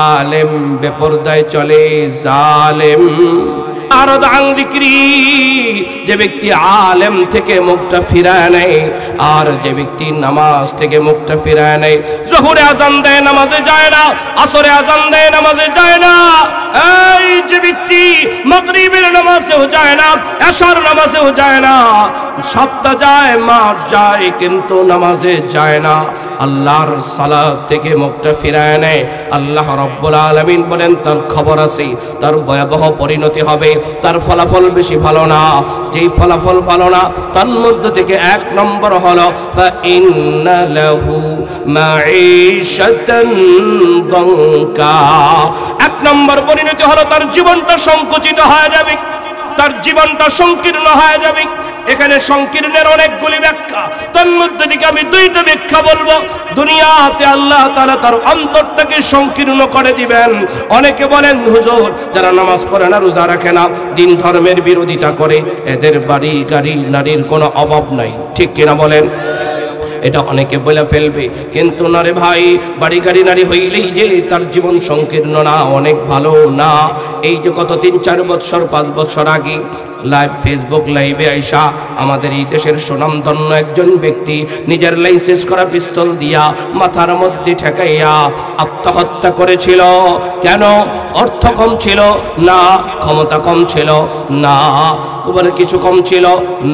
আলেম বেপরদায় চলে জালেম। আরদ আন যিকরি, যে ব্যক্তি আলেম থেকে মুখটা ফিরায় নেয়, আর যে ব্যক্তি নামাজ থেকে মুখটা ফিরায় নেয়। জোহরে আজান দেয় নামাজে যায় না, আসরে আজান দেয় নামাজে যায় না। এই যে ব্যক্তি মাগরিবের নামাজেও যায় না, এশার নামাজেও যায় না, সপ্তাহ যায়, মাস যায়, কিন্তু নামাজে যায় না, আল্লাহর সালাত থেকে মুখটা ফিরায় নেয়, আল্লাহ রাব্বুল আলামিন বলেন তার খবর আছে, তার ভয়াবহ পরিণতি হবে, তার ফলাফল বেশি ভালো না। যেই ফলাফল ভালো না তার মধ্যে থেকে এক নম্বর হলো ফাইন্না লাহু মাঈশাতান দানকা। এক নম্বর পরিণতি হলো তার জীবনটা সংকুচিত হয়ে যাবে, তার জীবনটা সংকীর্ণ হয়ে যাবে। এখানে সংকীর্ণের অনেকগুলি ব্যাখ্যা, তার মধ্যে থেকে আমি দুইটা ব্যাখ্যা বলবো। দুনিয়াতে আল্লাহ তাআলা তার অন্তরটাকে সংকীর্ণ করে দিবেন। অনেকে বলেন হুজুর, যারা নামাজ পড়ে না, রোজা রাখে না, দিন ধর্মের বিরোধিতা করে, এদের বাড়ি গাড়ি নারীর কোনো অভাব নাই। ঠিক কিনা বলেন? এটা অনেকে বলে ফেলবে, কিন্তু না রে ভাই, বাড়ি গাড়ি নারী হইলেই যে তার জীবন সংকীর্ণ না, অনেক ভালো না। এই যে গত 3-4 বছর 5 বছর আগে লাইভ ফেসবুক লাইভে আইসা আমাদের এই দেশের সুনামধন্য একজন ব্যক্তি নিজের লাইসেন্স করা পিস্তল দিয়া মাথার মধ্যে ঠেকাইয়া আত্মহত্যা করেছিল। কেন? অর্থ কম ছিল না, ক্ষমতা কম ছিল না, তোমার কিছু কম ছিল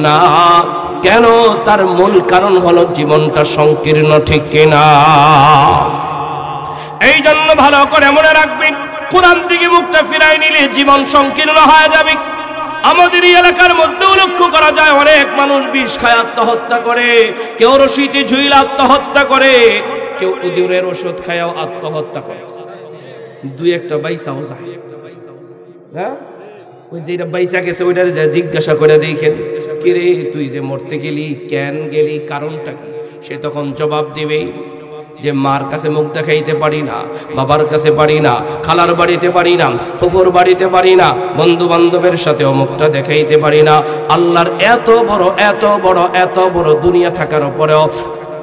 না। কেন? তার মূল কারণ হলো জীবনটা সংকীর্ণ, ঠিক কিনা? এই জন্য ভালো করে মনে রাখবেন, কোরআন থেকে মুখটা ফিরাই নিলে জীবন সংকীর্ণ হয়ে যাবে। আমাদের এই এলাকার মধ্যেও লক্ষ্য করা যায় অনেক মানুষ বিষ খায় আত্মহত্যা করে, কেউ রশিতে ঝুইলে আত্মহত্যা করে, কেউ উদুরের ওষুধ খায়াও আত্মহত্যা করে। দুই একটা বাইসাও যায়, হ্যাঁ, ওই যেটা বাইসা গেছে ওইটার জিজ্ঞাসা করে দেখেন, কিরে তুই যে মরতে গেলি, কেন গেলি, কারণটা কি? সে তখন জবাব দিবে যে মার কাছে মুখ দেখাইতে পারি না, বাবার কাছে পারি না, খালার বাড়িতে পারি না, ফুফুর বাড়িতে পারি না, বন্ধু বান্ধবের সাথেও মুখটা দেখাইতে পারি না। আল্লাহর এত বড় এত বড় এত বড় দুনিয়া থাকার পরেও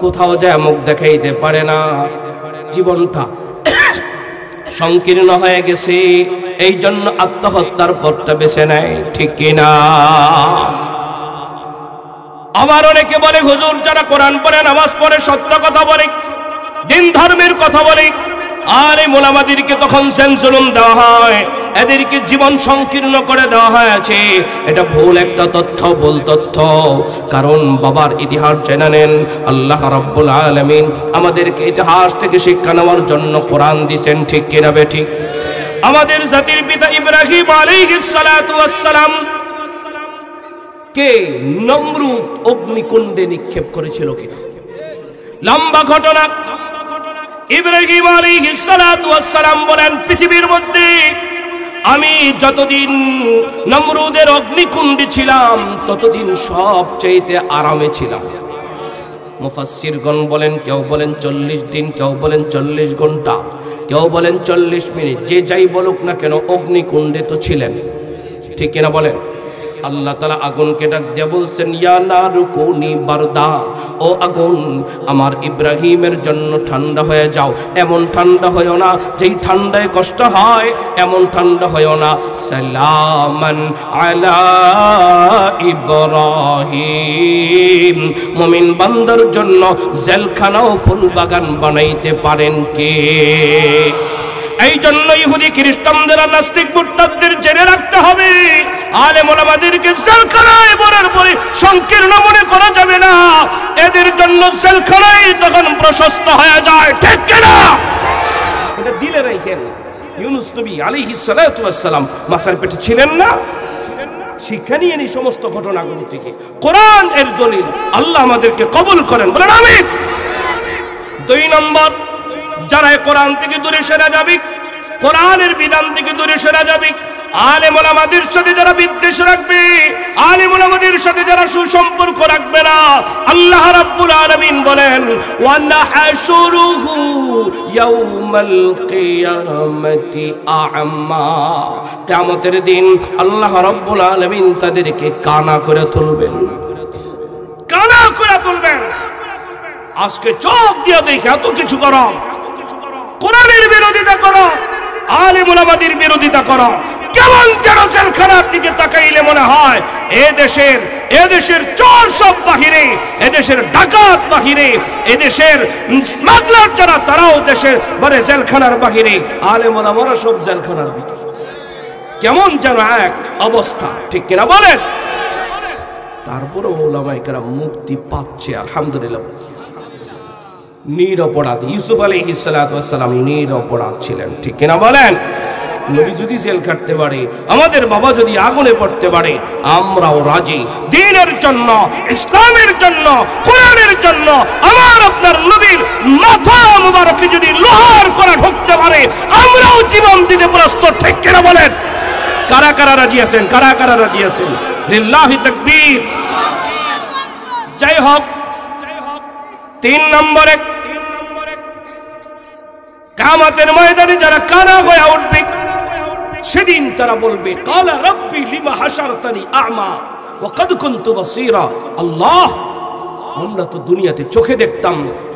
কোথাও যায় মুখ দেখাইতে পারে না। জীবনটা সংকীর্ণ হয়ে গেছে, এই জন্য আত্মহত্যার পথটা বেছে নেয়, ঠিক কিনা? আবার অনেকে বলে, হুজুর যারা কোরআন পড়ে, নামাজ পড়ে, সত্য কথা বলে, দিন ধর্মের কথা বলে, আর এই মোলামাদেরকে তখন সেন্সুলুম দেওয়া হয়, এদেরকে জীবন সংকীর্ণ করে দেওয়া হয়েছে। এটা ভুল একটা তথ্য, ভুল তথ্য। কারণ বাবার ইতিহাস জেনে নেন, আল্লাহ রাব্বুল আলামিন আমাদেরকে ইতিহাস থেকে শিক্ষা নেওয়ার জন্য কোরআন দিয়েছেন, ঠিক কিনা বেঠিক? আমাদের জাতির পিতা ইব্রাহিম আলাইহিস সালাতু ওয়াস সালাম কে নমরুদ অগ্নিকুণ্ডে নিক্ষেপ করেছিল কিনা? লম্বা ঘটনা। ইব্রাহিম আলাইহিস সালাতু ওয়াস সালাম বলেন, পৃথিবীর মধ্যে আমি যতদিন নমরুদের অগ্নিকুণ্ডে ছিলাম ততদিন সবচাইতে আরামে ছিলাম। মুফাসসিরগণ বলেন, কেউ বলেন 40 দিন, কেউ বলেন 40 ঘন্টা, কেউ বলেন 40 মিনিট। যে যাই বলুক না কেন, অগ্নিকুণ্ডে তো ছিলেন, ঠিক কিনা বলেন? আল্লাহ তাআলা আগুনকে ডাক দিয়ে বলছেন, ইয়া নারু কুনি বারদা, ও আগুন আমার ইব্রাহিমের জন্য ঠান্ডা হয়ে যাও। এমন ঠান্ডা হয়ও না যেই ঠান্ডায় কষ্ট হয়, এমন ঠান্ডা হয়ও না। সালামান আলা ইব্রাহিম, মুমিন বান্দার জন্য জেলখানাও ফুল বাগান বানাইতে পারেন কে? এই জন্য ইহুদি খ্রিস্টানদের আর নাস্তিক মুরতাদদের জেনে রাখতে হবে, আলেম ওলামাদেরকে জেলখানায় বলার পরে সংকীর্ণ মনে করা যাবে না। এদের জন্য জেলখানায় তখন প্রশস্ত হয়ে যায়, ঠিক কিনা? এটা দিলে রাখেন। ইউনূস নবী আলাইহিস সালাতু ওয়াস সালাম মাছের পেটে ছিলেন না? শিক্ষা নিয়ে এই সমস্ত ঘটনাগুলো থেকে কোরআন এর দলিল। আল্লাহ আমাদেরকে কবুল করেন, বলেন আমিন। 2 নম্বর, যারা কোরআন থেকে দূরে সরে যাবে, কোরআনের বিধান থেকে দূরে সরে যাবে, আলেম ওলামাদের সাথে যারা বিদ্বেষ রাখবে, আলেম ওলামাদের সাথে যারা সুসম্পর্ক রাখবে না, আল্লাহ রাব্বুল আলামিন বলেন, ওয়া নাহশুরুহু ইয়াউমাল কিয়ামাতি আ'মা, কিয়ামতের দিন আল্লাহ রাব্বুল আলামিন তাদেরকে কানা করে তুলবেন, কানা করে তুলবেন। আজকে চোখ দিয়ে দেখে এত কিছু করো, কোরআনের বিরোধিতা করো, আলেম ওলামাদের বিরোধিতা করো, কেমন যেন জেলখানার দিকে তাকাইলে মনে হয় এদেশের চোর সব বাহিরে, এদেশের ডাকাত বাহিরে, এদেশের স্মাগলার যারা তারাও দেশের মানে জেলখানার বাহিরে, আলেম ওলামারা সব জেলখানার ভিতরে। কেমন যেন এক অবস্থা, ঠিক কিনা বলেন? তারপরে ওলামায়ে কেরাম মুক্তি পাচ্ছে, আলহামদুলিল্লাহ। নিরপরাধ ইউসুফ আলাইহিস সালাতু ওয়াস সালাম নিরপরাধ ছিলেন, ঠিক কিনা বলেন? নবী যদি জেল কাটতে পারে, আমাদের বাবা যদি আগুনে পড়তে পারে, আমরাও রাজি। দ্বীনের জন্য, ইসলামের জন্য, কোরআনের জন্য আমার আপনার নবীর মাথা মুবারকে যদি লোহার করা ঢুকতে পারে, আমরাও জীবন দিতে প্রস্তুত, ঠিক কিনা বলেন? কারা কারা রাজি আছেন? কারা কারা রাজি আছেন? লিল্লাহি তাকবীর। যাই হোক, 3 নম্বরে, কিয়ামতের ময়দানে যারা কানা হয়ে উঠবে, সেদিন তারা বলবে, কালা রাব্বি লিমা হাশারতানি আ'মা ওয়া কাদ কুনতু বাসীরা। আল্লাহ, আমরা তো দুনিয়াতে চোখে দেখতাম,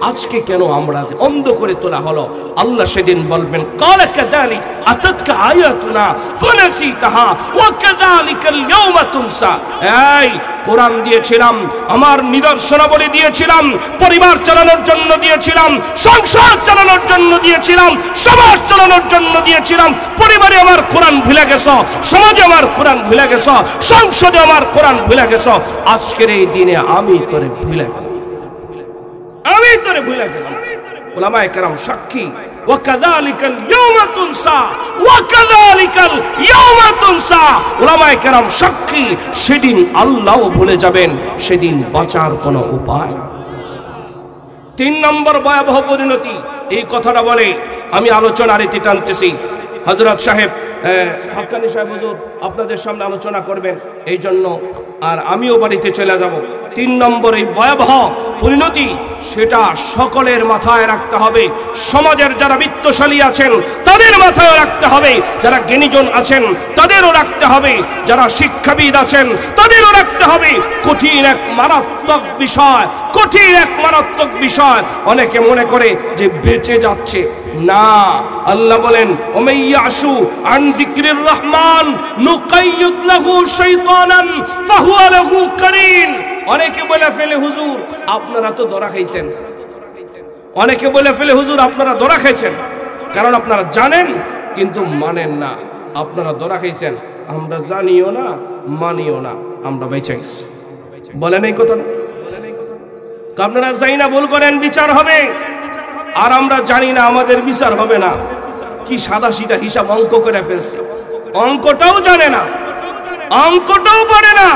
আজকে কেন আমরা অন্ধ করে তোলা হলো? আল্লাহ সেদিন বলবেন ক্বালা কাযালিক আতাতকা আয়াতুনা ফানাসিতাহা ওয়া কাযালিকাল ইয়াওমা তুনসা। এই কোরআন দিয়েছিলাম, আমার নিদর্শনাবলী দিয়েছিলাম, পরিবার চালানোর জন্য দিয়েছিলাম, সংসার চালানোর জন্য দিয়েছিলাম, সমাজ চালানোর জন্য দিয়েছিলাম। পরিবারে আমার কোরআন ভুলে গেছো, সমাজে আমার কোরআন ভুলে গেছো, সংসদে আমার কোরআন ভুলে গেছো। আজকের এই দিনে আমি তোরে ভুলে গেলাম, আমি তোরে ভুলে গেলাম। উলামায়ে কেরাম সাক্ষী, ওয়াকাযালিকাল ইয়াওমা তুনসা ওয়াকাযালিকাল ইয়াওমা তুনসা। উলামায়ে কেরাম সাক্ষী, সেদিন আল্লাহও ভুলে যাবেন, সেদিন বাঁচার কোনো উপায়। 3 নম্বর ভয়াবহ পরিণতি, এই কথাটা বলে আমি আলোচনার ইতি টানতেছি। হযরত সাহেব হাক্কানি সাহেব হুজুর আপনাদের সামনে আলোচনা করবেন, এই জন্য আর আমিও বাড়িতে চলে যাব। 3 নম্বর এই ভয়াবহ পরিণতি, সেটা সকলের মাথায় রাখতে হবে। সমাজের যারা বিত্তশালী আছেন তাদের মাথায় রাখতে হবে, যারা জ্ঞানীজন আছেন তাদেরও রাখতে হবে, যারা শিক্ষাবিদ আছেন তাদেরও রাখতে হবে। কঠিন এক মারাত্মক বিষয়, কঠিন এক মারাত্মক বিষয়। অনেকে মনে করে যে বেঁচে যাচ্ছে, না। আল্লাহ বলেন ওমাইয়াশু আন যিকরির রহমান নুকাইয়িদ লাহু শাইতানান ফাহুয়া লাহু কারিন। অনেকে বলে ফেলে হুজুর আপনারা তো ধরা খাইছেন, অনেকে বলে ফেলে হুজুর আপনারা ধরা খাইছেন, কারণ আপনারা জানেন কিন্তু মানেন না। আপনারা ধরা খাইছেন, আমরা জানিও না মানিও না, আমরা বেঁচে গেছি। বলেন এই কথা না? আপনারা জানি না ভুল করেন বিচার হবে, আর আমরা জানি না আমাদের বিচার হবে না। কি সাদা সিধা হিসাব অঙ্ক করে ফেলছে, অঙ্কটাও জানে না, অঙ্কটাও পারে না।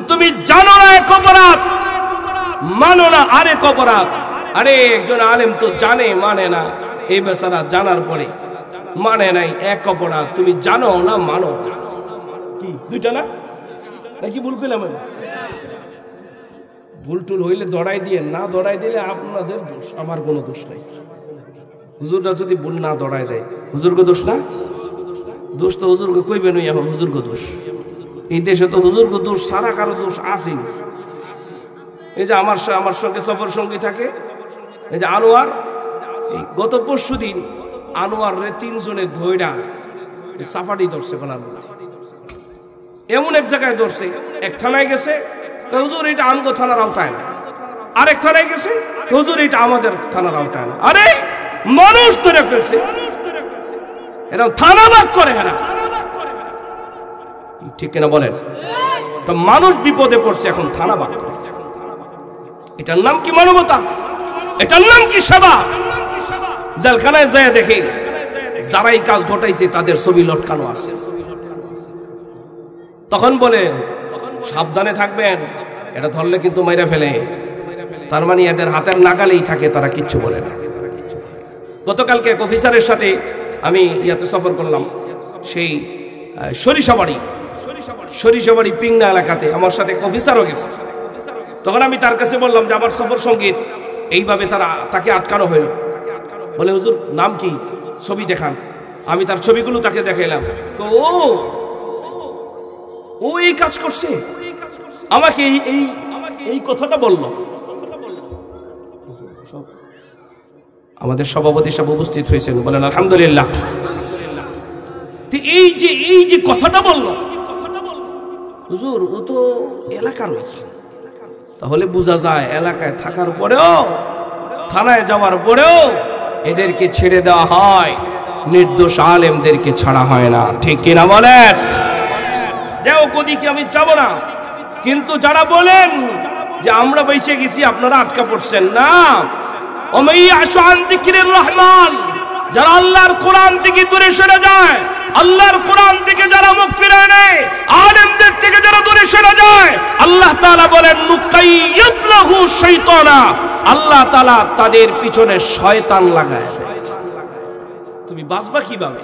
তুমি জানো না এক অপরাধ, মানো না আরেক অপরাধ। আরে একজন আলেম তো জানে মানে না, এই বেচারা জানার পরে মানে নাই, এক অপরাধ। তুমি জানো না মানো, কি দুইটা না? নাকি ভুল করলাম? ভুল টুল হইলে দড়াই দিয়ে, না দড়াই দিলে আপনাদের দোষ, আমার কোনো দোষ নাই। হুজুররা যদি ভুল না দড়াই দেয়, হুজুরকে দোষ না? দোষ তো হুজুরকে কইবেন এখন, হুজুরকে দোষ। এই দেশে তো হুজুরকে দোষ সারা কারো দোষ আসেনি। এই যে আমার সঙ্গে সফর সঙ্গী থাকে, এই যে আনোয়ার, এই গত পরশু দিন আনোয়ার রে 3 জনে ধইরা সাফারি ধরছে বলার মধ্যে। এমন এক জায়গায় ধরছে, এক থানায় গেছে, হুজুর এটা আমগো থানার আওতায় না। আরেক থানায় গেছে, হুজুর এটা আমাদের থানার আওতায় না। আরে মানুষ ধরে ফেলছে, এরা থানা ভাগ করে, এরা ঠিক কিনা বলেন? তো মানুষ বিপদে পড়ছে, এখন থানা ভাগ করে। এটার নাম কি মানবতা? এটার নাম কি সেবা? জেলখানায় যায় দেখে যারাই কাজ ঘটাইছে তাদের ছবি লটকানো আছে। তখন বলে সাবধানে থাকবেন, এটা ধরলে কিন্তু মাইরা ফেলে। তার মানে এদের হাতের নাগালেই থাকে, তারা কিচ্ছু বলে না। গতকালকে এক অফিসারের সাথে আমি ইয়াতে সফর করলাম, সেই সরিষাবাড়ি পিংনা এলাকাতে। আমার সাথে এক অফিসারও গেছে। তখন আমি তার কাছে বললাম যে আমার সফর সঙ্গীর এইভাবে তাকে আটকানো হইল। বলে হুজুর নাম কি, ছবি দেখান। আমি তার ছবিগুলো তাকে দেখাইলাম। তো ও এই কাজ করছে, আমাকে এই কথাটা বলল। আমাদের সভাপতি সব উপস্থিত হয়েছেন, বলেন আলহামদুলিল্লাহ। এই যে কথাটা বলল হুজুর, ও তো এলাকারই। তাহলে বোঝা যায় এলাকায় থাকার পরেও, থানায় যাওয়ার পরেও এদেরকে ছেড়ে দেওয়া হয়, নির্দোষ আলেমদেরকে ছাড়া হয় না। ঠিক কিনা বলেন? যাও ওদিকে আমি যাব না, কিন্তু যারা বলেন যে আমরা বেঁচে গেছি আপনারা আটকা পড়ছেন না। ওমাইয়াশু আন যিকরির রহমান, যারা আল্লাহর কোরআন থেকে দূরে সরে যায়, আল্লাহর কোরআন থেকে যারা মুখ ফিরায় নেয়, আলেমদের থেকে যারা দূরে সরে যায়, আল্লাহ তাআলা বলেন নুকাইয়িদ লাহু শাইতানা, আল্লাহ তাআলা তাদের পিছনে শয়তান লাগায়। তুমি বাঁচবা কিভাবে?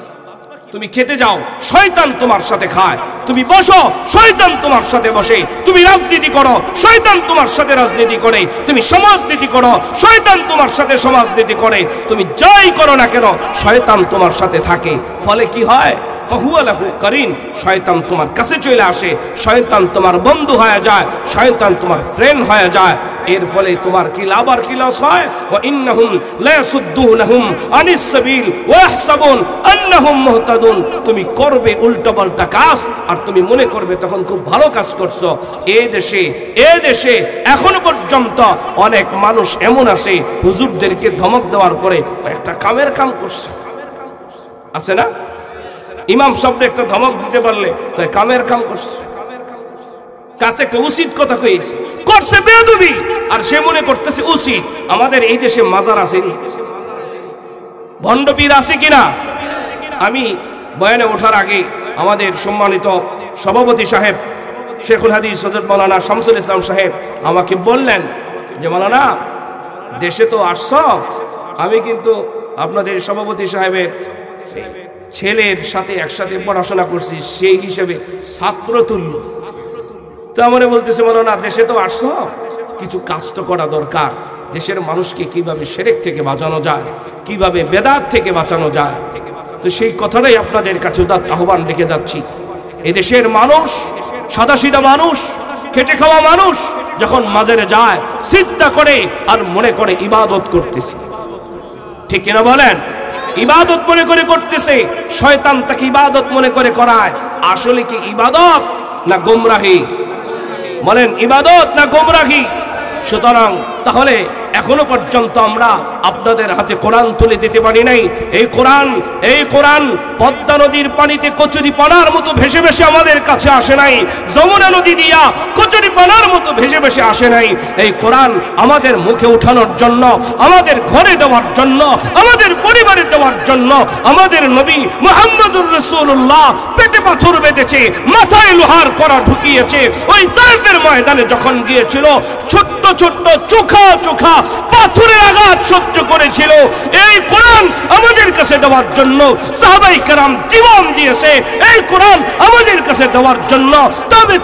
তুমি খেতে যাও, শয়তান তোমার সাথে খায়। তুমি বসো, শয়তান তোমার সাথে বসে। তুমি রাজনীতি করো, শয়তান তোমার সাথে রাজনীতি করে। তুমি সমাজনীতি করো, শয়তান তোমার সাথে সমাজনীতি করে। তুমি যাই করো না কেন, শয়তান তোমার সাথে থাকে। ফলে কি হয়? ফাহুয়া লাহু কারিন, শয়তান তোমার কাছে চলে আসে, শয়তান তোমার বন্ধু হয়ে যায়, শয়তান তোমার ফ্রেন্ড হয়ে যায়। এর ফলে তোমার কি লাভ আর কি লস হয়? ওয়া ইন্নাহুম লা ইয়াসুদ্দুনহুম আনিস সাবিল ওয়া ইয়াহসাবুন আন্নাহুম মুহতাদুন। তুমি করবে উল্টোপাল্টা কাজ আর তুমি মনে করবে তখন খুব ভালো কাজ করছো। এই দেশে এখনো পর্যন্ত অনেক মানুষ এমন আছে হুজুরদেরকে ধমক দেওয়ার পরে একটা কামের কাম করছে, আছে না? ইমাম সাহেবকে একটা ধমক দিতে পারলে কামের কাম করছে, কাছে একটা উচিত কথা কইছে, করছে বেয়াদবি আর সে মনে করতেছে উচিত। আমাদের এই দেশে মাজার আসেনি, ভণ্ডপীর আছে কিনা? আমি বয়ানে ওঠার আগে আমাদের সম্মানিত সভাপতি সাহেব শেখুল হাদিস হযরত মাওলানা শামসুল ইসলাম সাহেব আমাকে বললেন যে মাওলানা দেশে তো আসছ, আমি কিন্তু আপনাদের সভাপতি সাহেবের ছেলের সাথে একসাথে পড়াশোনা করছি, সেই হিসেবে ছাত্র তুল্য। তো আমারে বলতেছে মাওলানা দেশে তো আসছ, কিছু কাজ তো করা দরকার, দেশের মানুষকে কিভাবে শিরক থেকে বাঁচানো যায়, কিভাবে বেদাত থেকে বাঁচানো যায়। তো সেই কথাটাই আপনাদের কাছে উদাত্ত আহ্বান রেখে যাচ্ছি। এদেশের মানুষ সাদাসিধা মানুষ, খেটে খাওয়া মানুষ যখন মাজারে যায় সিজদা করে আর মনে করে ইবাদত করতেছে, ঠিক কিনা বলেন? ইবাদত মনে করে করতেছে, শয়তান তাকে ইবাদত মনে করে করায়। আসলে কি ইবাদত না গোমরাহি? বলেন ইবাদত না গোমরাহি? সুতরাং তাহলে এখনো পর্যন্ত আমরা আপনাদের হাতে কোরআন তুলে দিতে পারি নাই। এই কোরআন পদ্মা নদীর পানিতে কচুরি পানার মতো ভেসে ভেসে আমাদের কাছে আসে নাই, যমুনা নদী দিয়া কচুরি পানার মতো ভেসে ভেসে আসে নাই। এই কোরআন আমাদের মুখে উঠানোর জন্য, আমাদের ঘরে দেওয়ার জন্য, আমাদের পরিবারে দেওয়ার জন্য আমাদের নবী মুহাম্মদুর রাসূলুল্লাহ পেটে পাথর বেঁধেছে, মাথায় লোহার কড়া ঢুকিয়েছে। ওই তায়েফের ময়দানে যখন গিয়েছিল ছোট্ট ছোট্ট চোখা চোখা পাথরের আঘাত সহ্য করেছিল। এই কোরআন আমাদের কাছে দেওয়ার জন্য সাহাবায়ে কেরাম জীবন দিয়েছে, এই কোরআন আমাদের কাছে দেওয়ার জন্য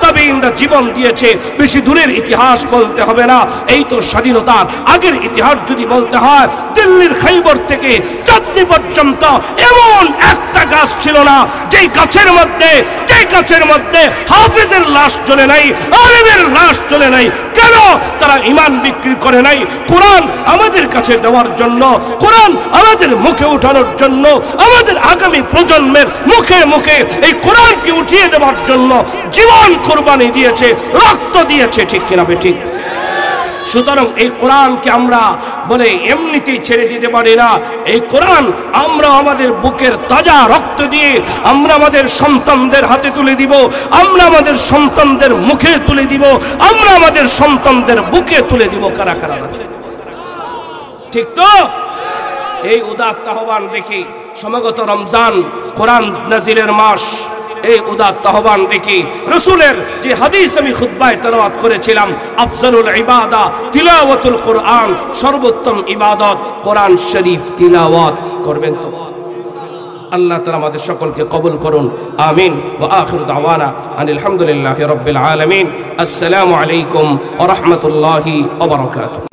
তাবেঈনরা জীবন দিয়েছে। বেশি দূরের ইতিহাস বলতে হবে না, এই তো স্বাধীনতার আগের ইতিহাস যদি বলতে হয়, দিল্লির খাইবর থেকে চাঁদনি পর্যন্ত এমন একটা গাছ ছিল না যেই গাছের মধ্যে হাফেজের লাশ জ্বলে নাই, আলেমের লাশ জ্বলে নাই। কেন? তারা ঈমান বিক্রি করে নাই। কোরআন আমাদের কাছে দেওয়ার জন্য, কোরআন আমাদের মুখে উঠানোর জন্য, আমাদের আগামী প্রজন্মের মুখে মুখে এই কোরআনকে উঠিয়ে দেওয়ার জন্য জীবন কুরবানি দিয়েছে, রক্ত দিয়েছে, ঠিক কিনা বেঠিক? সুতরাং এই কোরআনকে আমরা বলে এমনিতেই ছেড়ে দিতে পারি না। এই কোরআন আমরা আমাদের বুকের তাজা রক্ত দিয়ে আমরা আমাদের সন্তানদের হাতে তুলে দিব, আমরা আমাদের সন্তানদের মুখে তুলে দিব, আমরা আমাদের সন্তানদের বুকে তুলে দিব। কারা কারা আছে? ঠিক তো? এই উদাত্ত আহ্বান রেখে সমাগত রমজান কোরআন নাজিলের মাস, এই উদাত্ত আহ্বান রেখে রাসূলের যে হাদিস আমি খুতবায় তেলাওয়াত করেছিলাম, আফজালুল ইবাদা তিলাওয়াতুল কোরআন, সর্বোত্তম ইবাদত কোরআন শরীফ তিলাওয়াত করবেন। তো আল্লাহ তাআলা আমাদের সকলকে কবুল করুন, আমিন। ওয়া আখিরু দাওয়ানা আনিল হামদুলিল্লাহি রাব্বিল আলামিন। আসসালামু আলাইকুম ওয়া রাহমাতুল্লাহি ওয়া বারাকাতুহু।